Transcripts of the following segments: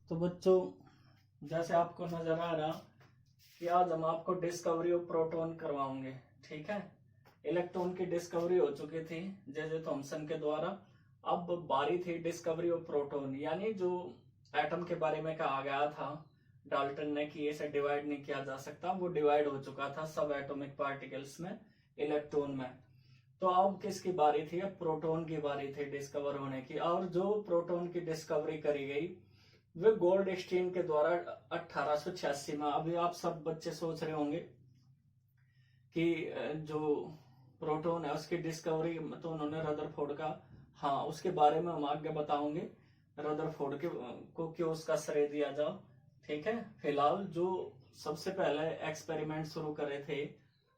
तो बच्चों, जैसे आपको नजर आ रहा कि आज हम आपको डिस्कवरी ऑफ प्रोटॉन करवाओगे। ठीक है, इलेक्ट्रॉन की डिस्कवरी हो चुकी थी जे थॉमसन के द्वारा। अब बारी थी डिस्कवरी ऑफ प्रोटॉन, यानी जो एटम के बारे में कहा गया था डाल्टन ने कि इसे डिवाइड नहीं किया जा सकता, वो डिवाइड हो चुका था सब एटॉमिक पार्टिकल्स में, इलेक्ट्रॉन में। तो अब किसकी बारी थी? अब प्रोटॉन की बारी थी डिस्कवर होने की। और जो प्रोटॉन की डिस्कवरी करी गई वे गोल्डस्टीन के द्वारा 1886 में। अभी आप सब बच्चे सोच रहे होंगे कि जो प्रोटॉन है उसकी डिस्कवरी तो उन्होंने रदरफोर्ड का, हाँ उसके बारे में हम आगे बताओगे रदरफोर्ड के को क्यों उसका श्रेय दिया जाओ। ठीक है, फिलहाल जो सबसे पहले एक्सपेरिमेंट शुरू करे थे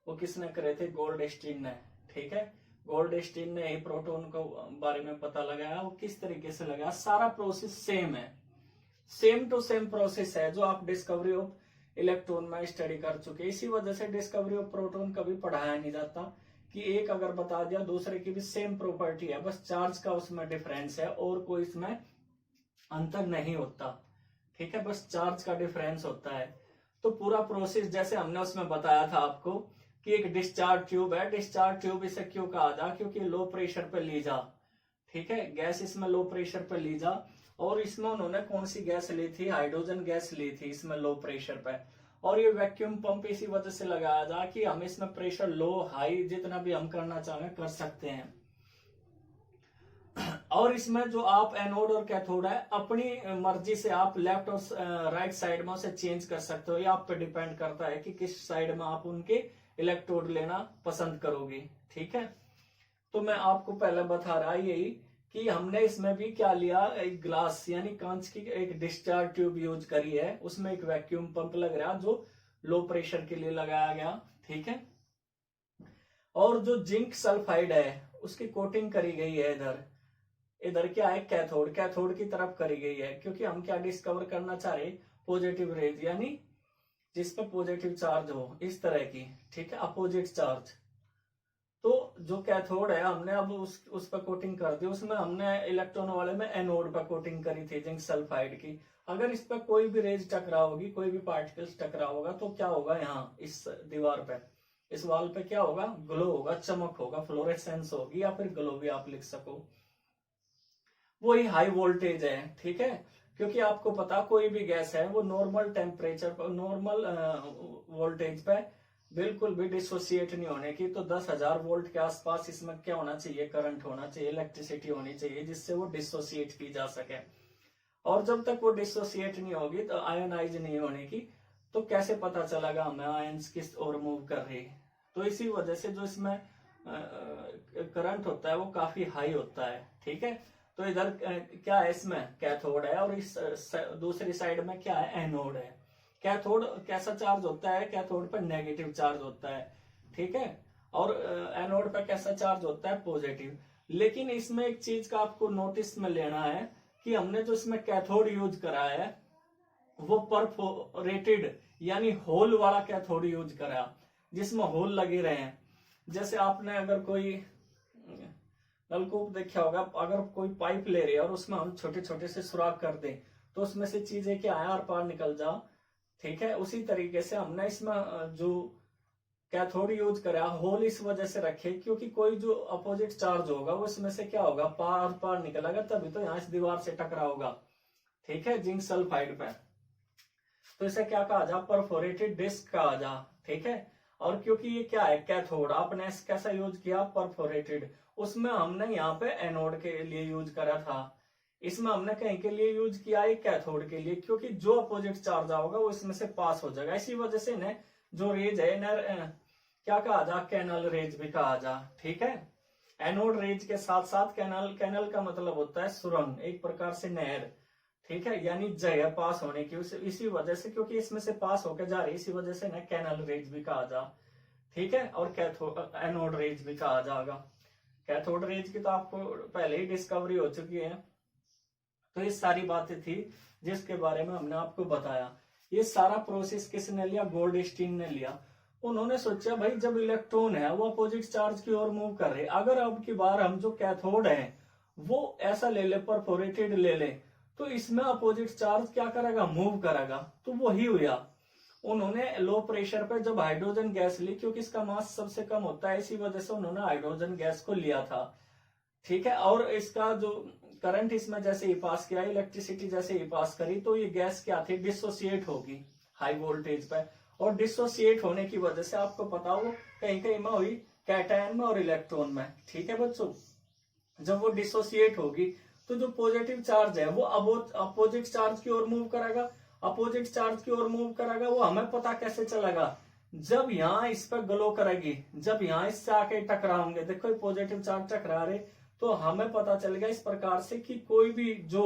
वो किसने करे थे? गोल्डस्टीन ने। ठीक है, गोल्डस्टीन ने ही प्रोटॉन को बारे में पता लगाया। वो किस तरीके से लगाया? सारा प्रोसेस सेम है, सेम टू सेम प्रोसेस है जो आप डिस्कवरी ऑफ इलेक्ट्रॉन में स्टडी कर चुके। इसी वजह से डिस्कवरी ऑफ प्रोटॉन कभी पढ़ाया नहीं जाता कि एक अगर बता दिया दूसरे की भी सेम प्रॉपर्टी है, बस चार्ज का उसमें डिफरेंस है और कोई इसमें अंतर नहीं होता। ठीक है, बस चार्ज का डिफरेंस होता है। तो पूरा प्रोसेस जैसे हमने उसमें बताया था आपको कि एक डिस्चार्ज ट्यूब है। डिस्चार्ज ट्यूब इसे क्यों कहा जा? क्योंकि लो प्रेशर पे ली जा। ठीक है, गैस इसमें लो प्रेशर पे ली जा। और इसमें उन्होंने कौन सी गैस ली थी? हाइड्रोजन गैस ली थी इसमें लो प्रेशर पे। और ये वैक्यूम पंप इसी वजह से लगाया जा कि हम इसमें प्रेशर लो हाई जितना भी हम करना चाहें कर सकते हैं। और इसमें जो आप एनोड और कैथोड है अपनी मर्जी से आप लेफ्ट और राइट साइड में उसे चेंज कर सकते हो। ये आप पे डिपेंड करता है कि किस साइड में आप उनके इलेक्ट्रोड लेना पसंद करोगे। ठीक है, तो मैं आपको पहले बता रहा यही कि हमने इसमें भी क्या लिया, एक ग्लास यानी कांच की एक डिस्चार्ज ट्यूब यूज करी है। उसमें एक वैक्यूम पंप लग रहा जो लो प्रेशर के लिए लगाया गया। ठीक है, और जो जिंक सल्फाइड है उसकी कोटिंग करी गई है। इधर इधर क्या है? कैथोड, कैथोड की तरफ करी गई है क्योंकि हम क्या डिस्कवर करना चाह रहे? पॉजिटिव रेज, यानी जिस पर पॉजिटिव चार्ज हो इस तरह की। ठीक है, अपोजिट चार्ज। तो जो कैथोड है हमने अब उस पर कोटिंग कर दी। उसमें हमने इलेक्ट्रॉन वाले में एनोड पर कोटिंग करी थी जिंक सल्फाइड की। अगर इस पर कोई भी रेज टकरा होगी, कोई भी पार्टिकल्स टकरा होगा तो क्या होगा? यहाँ इस दीवार पे, इस वाल पे क्या होगा? ग्लो होगा, चमक होगा, फ्लोरेसेंस होगी, या फिर ग्लो भी आप लिख सको। वही हाई वोल्टेज है। ठीक है, क्योंकि आपको पता कोई भी गैस है वो नॉर्मल टेम्परेचर पर, नॉर्मल वोल्टेज पे बिल्कुल भी डिसोसिएट नहीं होने की। तो 10,000 वोल्ट के आसपास इसमें क्या होना चाहिए? करंट होना चाहिए, इलेक्ट्रिसिटी होनी चाहिए जिससे वो डिसोसिएट की जा सके। और जब तक वो डिसोसिएट नहीं होगी तो आयनाइज नहीं होने की, तो कैसे पता चलेगा हमें आयंस किस ओर मूव कर रही? तो इसी वजह से जो इसमें करंट होता है वो काफी हाई होता है। ठीक है, तो इधर क्या है? इसमें कैथोड है और इस दूसरी साइड में क्या है? एनोड है। कैथोड कैसा चार्ज होता है? कैथोड पर नेगेटिव चार्ज होता है। ठीक है, और एनोड पर कैसा चार्ज होता है? पॉजिटिव। लेकिन इसमें एक चीज का आपको नोटिस में लेना है कि हमने जो इसमें कैथोड यूज करा है वो परफोरेटेड यानी होल वाला कैथोड यूज करा, जिसमें होल लगे रहे हैं। जैसे आपने अगर कोई नलकूप देखा होगा, अगर कोई पाइप ले रही है और उसमें हम छोटे छोटे से सुराख कर दें तो उसमें से चीजें क्या आर पार निकल जा। ठीक है, उसी तरीके से हमने इसमें जो कैथोड यूज करा होल इस वजह से रखे क्योंकि कोई जो अपोजिट चार्ज होगा वो इसमें से क्या होगा? पार पार निकलेगा, तभी तो यहाँ इस दीवार से टकरा होगा। ठीक है, जिंक सल्फाइड पे। तो इसे क्या कहा जा? परफोरेटेड डिस्क कहा जा। ठीक है, और क्योंकि ये क्या है? कैथोड, आपने कैसा यूज किया? परफोरेटेड। उसमें हमने यहाँ पे एनोड के लिए यूज करा था, इसमें हमने कहीं के लिए यूज किया है? कैथोड के लिए, क्योंकि जो अपोजिट चार्ज होगा वो इसमें से पास हो जाएगा। इसी वजह से इन्हें जो रेज है क्या कहा जा? कैनल रेज भी कहा जा। ठीक है, एनोड रेज के साथ साथ कैनल, कैनल का मतलब होता है सुरंग, एक प्रकार से नहर। ठीक है, यानी जगह पास होने की, इसी वजह से क्योंकि इसमें से पास होकर जा रही, इसी वजह से ना कैनल रेज भी कहा जा। ठीक है, और कैथोड एनोड रेज भी कहा जाएगा। कैथोड रेज की तो आपको पहले ही डिस्कवरी हो चुकी है। तो ये सारी बातें थी जिसके बारे में हमने आपको बताया। ये सारा प्रोसेस किसने लिया? गोल्डस्टीन ने लिया। उन्होंने सोचा भाई जब इलेक्ट्रॉन है वो अपोजिट चार्ज की ओर मूव कर रहे, अगर अब की बार हम जो कैथोड है वो ऐसा ले ले, परफोरेटेड ले ले, तो इसमें अपोजिट चार्ज क्या करेगा, मूव करेगा। तो वही हुआ, उन्होंने लो प्रेशर पे जब हाइड्रोजन गैस ली, क्योंकि इसका मास सबसे कम होता है, इसी वजह से उन्होंने हाइड्रोजन गैस को लिया था। ठीक है, और इसका जो करंट इसमें जैसे ही पास किया, इलेक्ट्रिसिटी जैसे ही पास करी, तो ये गैस क्या थी, डिसोसिएट होगी हाई वोल्टेज पे, और डिसोसिएट होने की वजह से आपको पता हो कहीं कहीं में हुई कैटायन में और इलेक्ट्रॉन में। ठीक है बच्चों, जब वो डिसोसिएट होगी तो जो पॉजिटिव चार्ज है वो अपोजिट चार्ज की ओर मूव करेगा। अपोजिट चार्ज की ओर मूव करेगा, वो हमें पता कैसे चलेगा, जब यहाँ इस पर ग्लो करेगी, जब यहाँ इससे आके टकराओगे, देखो पॉजिटिव चार्ज टकरा रहे, तो हमें पता चलेगा इस प्रकार से कि कोई भी जो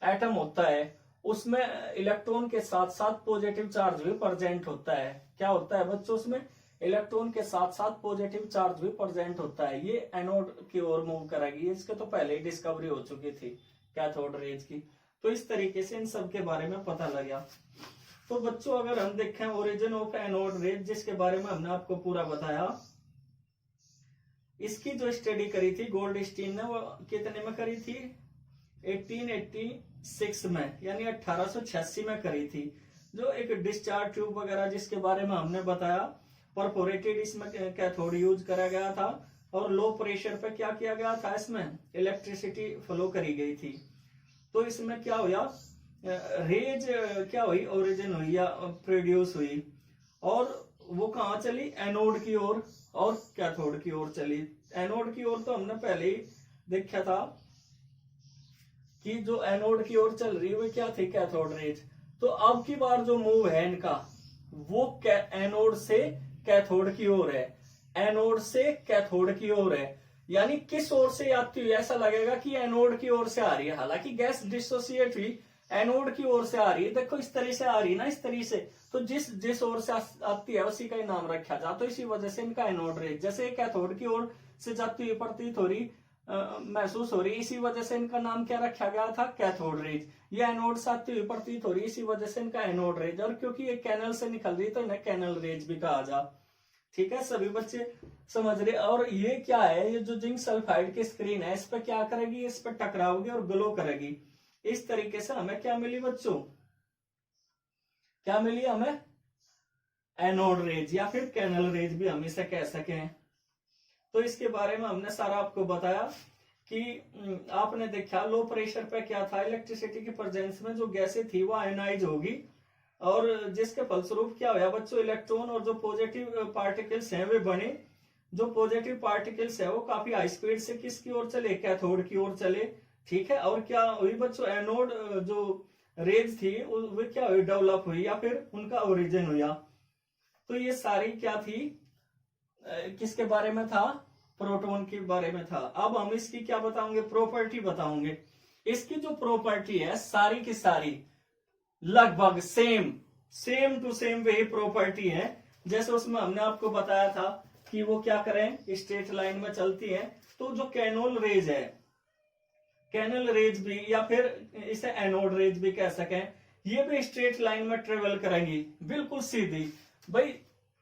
एटम होता है उसमें इलेक्ट्रॉन के साथ साथ पॉजिटिव चार्ज भी प्रेजेंट होता है। क्या होता है बच्चों, उसमें इलेक्ट्रॉन के साथ साथ पॉजिटिव चार्ज भी प्रेजेंट होता है। ये एनोड की ओर मूव करेगी, इसके तो पहले ही डिस्कवरी हो चुकी थी कैथोड रेज की। तो इस तरीके से इन सब के बारे में पता लगा। तो बच्चों अगर हम देखें ओरिजिन ऑफ एनोड रेज, जिसके बारे में हमने आपको पूरा बताया, इसकी जो स्टडी करी थी गोल्डस्टीन ने, वो कितने में करी थी, 1886 में, यानी 1886 में करी थी। जो एक डिस्चार्ज ट्यूब वगैरह जिसके बारे में हमने बताया, परफोरेटेड इसमें कैथोड यूज करा गया था, और लो प्रेशर पे क्या किया गया था, इसमें इलेक्ट्रिसिटी फ्लो करी गई थी। तो इसमें क्या हुआ, रेज क्या हुई, ओरिजिन हुई या प्रोड्यूस हुई, और वो कहाँ चली, एनोड की ओर और कैथोड की ओर चली। एनोड की ओर तो हमने पहले ही देखा था कि जो एनोड की ओर चल रही है वो क्या थी, कैथोड रेज। तो अब की बार जो मूव है इनका, वो एनोड से कैथोड की ओर है, एनोड से कैथोड की ओर है। यानी किस ओर से आती हुई, ऐसा लगेगा कि एनोड की ओर से आ रही है, हालांकि गैस डिसोसिएट हुई एनोड की ओर से आ रही है। देखो इस तरह से आ रही है ना, इस तरह से, तो जिस ओर से आती है उसी का ही नाम रखा जा। तो इसी वजह से इनका एनोड रेज, जैसे कैथोड की ओर से जाती हुई प्रतीत हो रही, महसूस हो रही, इसी वजह से इनका नाम क्या रखा गया था, कैथोड रेज। ये एनोड से आती हुई प्रतीत हो रही, इसी वजह से इनका एनोड रेज, और क्योंकि ये कैनल से निकल रही तो इन्हें कैनल रेज भी कहा जा। ठीक है, सभी बच्चे समझ रहे। और ये क्या है, ये जो जिंक सल्फाइड की स्क्रीन है, इस पर क्या करेगी, इस पर टकराओगी और ग्लो करेगी। इस तरीके से हमें क्या मिली बच्चों, क्या मिली हमें, एनोड रेज, या फिर कैनल रेज भी हम इसे कह सकें। तो इसके बारे में हमने सारा आपको बताया कि आपने देखा लो प्रेशर पे क्या था, इलेक्ट्रिसिटी की प्रेजेंस में जो गैसें थी वो आयनाइज होगी, और जिसके फलस्वरूप क्या हुआ बच्चों, इलेक्ट्रॉन और जो पॉजिटिव पार्टिकल्स हैं वे बने। जो पॉजिटिव पार्टिकल्स है वो काफी हाई स्पीड से किसकी ओर चले, कैथोड की ओर चले। ठीक है, और क्या हुई बच्चों, एनोड जो रेज थी वो क्या हुई, डेवलप हुई, या फिर उनका ओरिजिन हुआ। तो ये सारी क्या थी, किसके बारे में था, प्रोटॉन के बारे में था। अब हम इसकी क्या बताओगे, प्रॉपर्टी बताओगे। इसकी जो प्रॉपर्टी है सारी की सारी लगभग सेम टू सेम वही प्रॉपर्टी है, जैसे उसमें हमने आपको बताया था कि वो क्या करें, स्ट्रेट लाइन में चलती है। तो जो कैनोल रेज है, कैनल रेज भी, या फिर इसे एनोड रेज भी कह सकें, ये भी स्ट्रेट लाइन में ट्रेवल करेंगी, बिल्कुल सीधी। भाई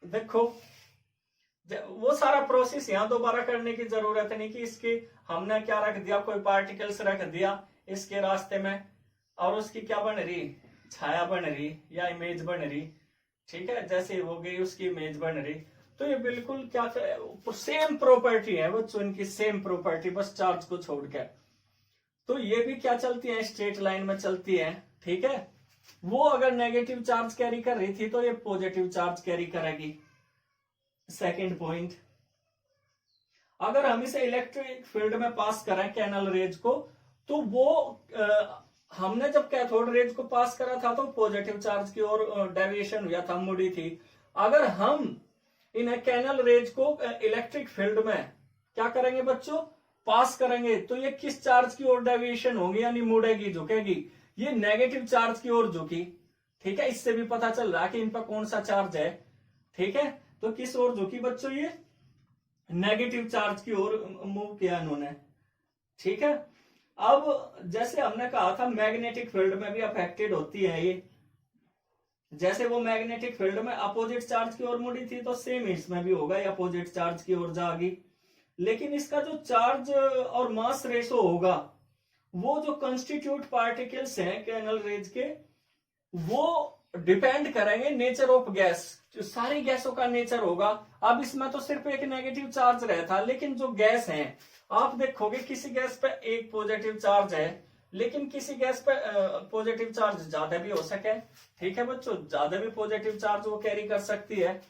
देखो, वो सारा प्रोसेस यहाँ दोबारा करने की जरूरत नहीं कि इसकी हमने क्या रख दिया, कोई पार्टिकल्स रख दिया इसके रास्ते में, और उसकी क्या बन रही, छाया बन रही या इमेज बन रही। ठीक है, जैसे हो गई उसकी इमेज बन रही। तो ये बिल्कुल क्या सेम प्रॉपर्टी है बच्चों, इनकी सेम प्रॉपर्टी, बस चार्ज को छोड़कर। तो ये भी क्या चलती है, स्ट्रेट लाइन में चलती है। ठीक है, वो अगर नेगेटिव चार्ज कैरी कर रही थी तो ये पॉजिटिव चार्ज कैरी करेगी। सेकंड पॉइंट, अगर हम इसे इलेक्ट्रिक फील्ड में पास करें कैनल रेज को, तो वो हमने जब कैथोड रेज को पास करा था तो पॉजिटिव चार्ज की ओर डेविएशन हुआ था, मुड़ी थी। अगर हम इन कैनल रेज को इलेक्ट्रिक फील्ड में क्या करेंगे बच्चों, पास करेंगे, तो ये किस चार्ज की ओर डेविएशन होगी, यानी मुड़ेगी, झुकेगी, ये नेगेटिव चार्ज की ओर झुकी। ठीक है, इससे भी पता चल रहा है कि इन पर कौन सा चार्ज है। ठीक है, तो किस ओर झुकी बच्चों, ये नेगेटिव चार्ज की ओर मूव किया इन्होंने। ठीक है, अब जैसे हमने कहा था मैग्नेटिक फील्ड में भी अफेक्टेड होती है ये, जैसे वो मैग्नेटिक फील्ड में अपोजिट चार्ज की ओर मुड़ी थी, तो सेम इसमें भी होगा, अपोजिट चार्ज की ओर जाएगी। लेकिन इसका जो चार्ज और मास रेशो होगा वो जो कंस्टिट्यूट पार्टिकल्स हैं कैनल रेज के, वो डिपेंड करेंगे नेचर ऑफ गैस। जो सारी गैसों का नेचर होगा, अब इसमें तो सिर्फ एक नेगेटिव चार्ज रहता, लेकिन जो गैस है आप देखोगे किसी गैस पे एक पॉजिटिव चार्ज है, लेकिन किसी गैस पे पॉजिटिव चार्ज ज्यादा भी हो सके। ठीक है बच्चों, ज्यादा भी पॉजिटिव चार्ज वो कैरी कर सकती है।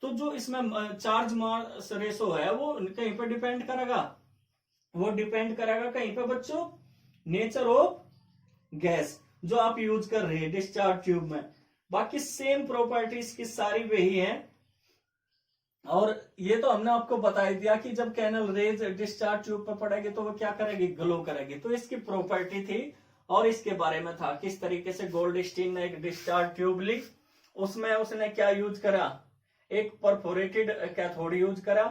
तो जो इसमें चार्ज मास रेशो है वो कहीं पे डिपेंड करेगा, वो डिपेंड करेगा कहीं पे बच्चों नेचर ऑफ गैस जो आप यूज कर रहे हैं डिस्चार्ज ट्यूब में। बाकी सेम प्रॉपर्टीज की सारी वही हैं। और ये तो हमने आपको बता ही दिया कि जब कैनल रेज डिस्चार्ज ट्यूब पर पड़ेगी तो वो क्या करेगी, ग्लो करेगी। तो इसकी प्रॉपर्टी थी और इसके बारे में था किस तरीके से गोल्डस्टीन ने एक डिस्चार्ज ट्यूब ली, उसमें उसने क्या यूज करा, एक परफोरेटेड कैथोड यूज करा,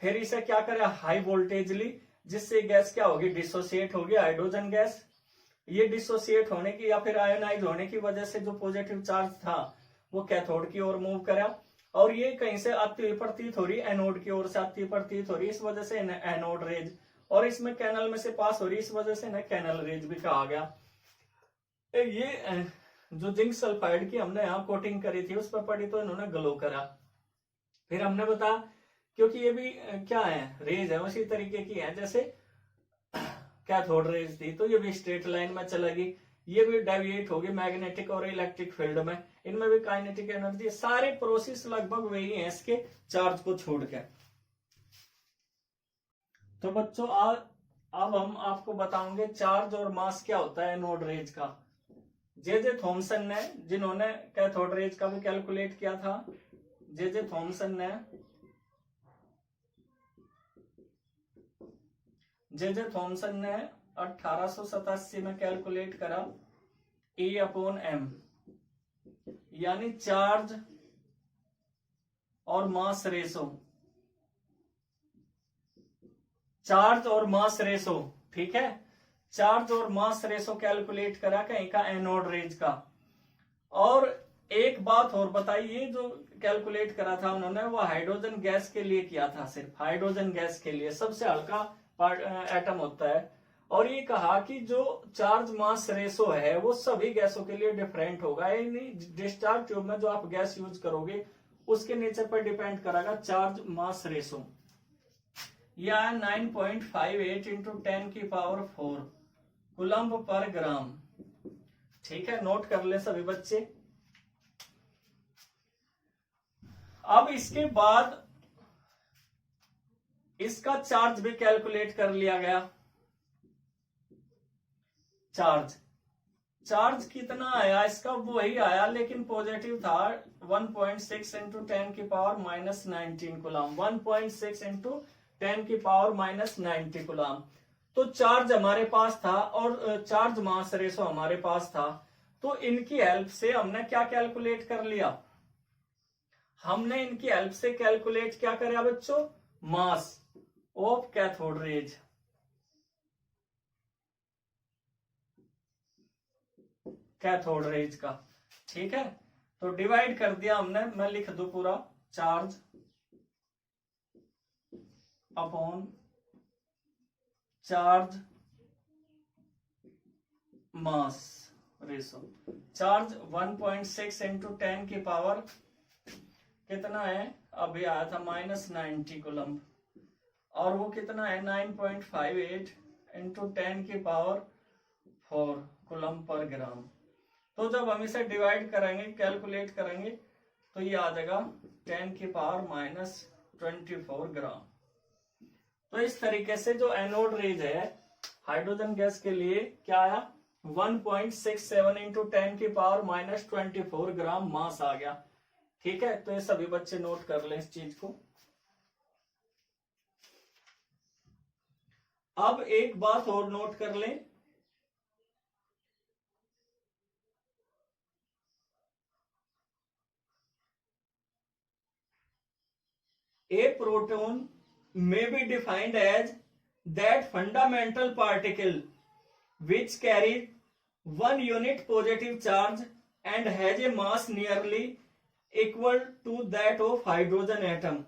फिर इसे क्या करा, हाई वोल्टेज ली, जिससे गैस क्या होगी, डिसोसिएट होगी, हाइड्रोजन गैस। ये डिसोसिएट होने की या फिर आयोनाइज होने की वजह से जो पॉजिटिव चार्ज था वो कैथोड की ओर मूव करा, और ये कहीं से आती हुई प्रतीत हो रही, एनोड की ओर से आती हुई प्रतीत हो रही, इस वजह से एनोड रेज, और इसमें कैनल में से पास हो रही, इस वजह से इन्हें कैनल रेज भी कहा गया। ये जो जिंक सल्फाइड की हमने यहाँ कोटिंग करी थी उस पर पड़ी तो इन्होंने ग्लो करा। फिर हमने बताया क्योंकि ये भी क्या है, रेज है, उसी तरीके की है जैसे कैथोड रेज थी, तो ये भी स्ट्रेट लाइन में चलेगी, ये भी डेविएट होगी मैग्नेटिक और इलेक्ट्रिक फील्ड में, इनमें भी काइनेटिक एनर्जी, सारे प्रोसेस लगभग वही हैं इसके चार्ज को छोड़कर। तो बच्चों अब हम आपको बताएंगे चार्ज और मास क्या होता है एनोड रेज का। जे थॉमसन ने, जिन्होंने कैथोड रेज का भी कैलकुलेट किया था, जे थॉमसन ने 1887 में कैलकुलेट करा E/m, यानी चार्ज और मास रेशो, चार्ज और मास रेशो, ठीक है, चार्ज और मास रेशो कैलकुलेट करा कहीं का एनोड रेज का। और एक बात और बताई, ये जो कैलकुलेट करा था उन्होंने वो हाइड्रोजन गैस के लिए किया था, सिर्फ हाइड्रोजन गैस के लिए, सबसे हल्का एटम होता है। और ये कहा कि जो चार्ज मास रेशो है वो सभी गैसों के लिए डिफरेंट होगा, यानी डिस्चार्ज ट्यूब में जो आप गैस यूज करोगे उसके नेचर पर डिपेंड करेगा चार्ज मास रेशो। या 9.58 इंटू 10⁴ कूलम्ब पर ग्राम। ठीक है, नोट कर ले सभी बच्चे। अब इसके बाद इसका चार्ज भी कैलकुलेट कर लिया गया। चार्ज कितना आया इसका, वही आया, लेकिन पॉजिटिव था 1.6 इंटू 10⁻⁻19 कूलम, 1.6 इंटू 10⁻⁻90 कूलम। तो चार्ज हमारे पास था और चार्ज मास रेशो हमारे पास था, तो इनकी हेल्प से हमने क्या कैलकुलेट कर लिया, हमने इनकी हेल्प से कैलकुलेट क्या करा बच्चों, mass of cathode rays. Cathode rays का, ठीक है, तो डिवाइड कर दिया हमने, मैं लिख दूं पूरा, charge upon charge mass ratio. Charge 1.6 into 10⁻, कितना है, अभी आया था -90 कूलम, और वो कितना है 9.58 इंटू 10⁴ कूलम पर ग्राम। तो जब हम इसे डिवाइड करेंगे, कैलकुलेट करेंगे, तो ये आ जाएगा 10⁻⁻24 ग्राम। तो इस तरीके से जो एनोड रेज है हाइड्रोजन गैस के लिए क्या आया, 1.67 इंटू 10⁻⁻24 ग्राम मास आ गया। ठीक है, तो ये सभी बच्चे नोट कर लें इस चीज को। अब एक बात और नोट कर लें, a proton may be defined as that fundamental particle which carries 1 unit positive charge and has a mass nearly equal to that of hydrogen atom.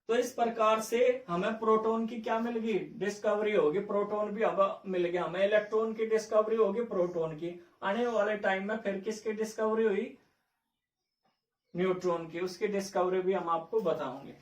तो इस प्रकार से हमें प्रोटॉन की क्या मिल गई, डिस्कवरी होगी, प्रोटॉन भी अब मिल गया हमें, इलेक्ट्रॉन की डिस्कवरी होगी, प्रोटॉन की। आने वाले टाइम में फिर किसकी डिस्कवरी हुई, न्यूट्रॉन की, उसकी डिस्कवरी भी हम आपको बताओगे।